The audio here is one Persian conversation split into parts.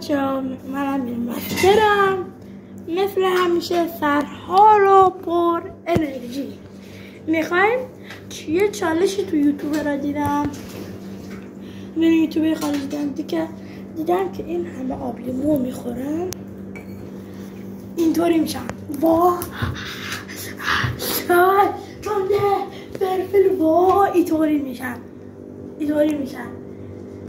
بچه‌ها، منم مسترم مثل همیشه سرحال و پر انرژی. میخوایم یه چالشی تو یوتیوب را دیدم، یوتیوب خارجی دیدم که این همه آب لیمو میخورن اینطوری میشن. واه فرفل واه اینطوری میشن.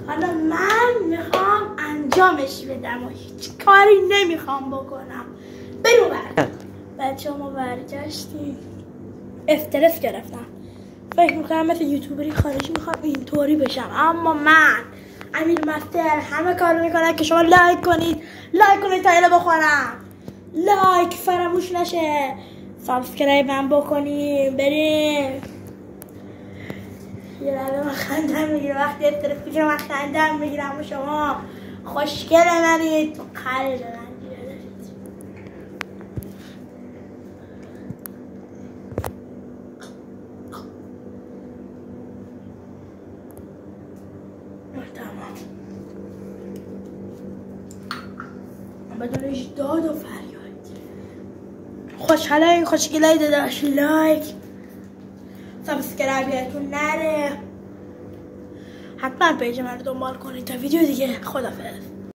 حالا من میخوام انجامش بدم و هیچ کاری نمیخوام بکنم. برو بچه ما برگشتیم، استرس گرفتم، فکر میکنم مثل یوتیوبری خارجی میخوام اینطوری بشم، اما من امیر مستر همه کار میکنم که شما لایک کنید تا اینو بخورم. لایک فراموش نشه، سابسکرایب هم بکنیم. بریم. یه لحظه من خندم میگیره وقتی استرس میگیرم، من خندم میگیرم و شما خوشگل منید، تو قلب من گیره تمام. بدون هیچ داد و فریاد خوشگلای داداش، لایک سابسکرایب یادتون نره، حتما پیج من رو دنبال کنید تا ویدیو دیگه. خدافظ.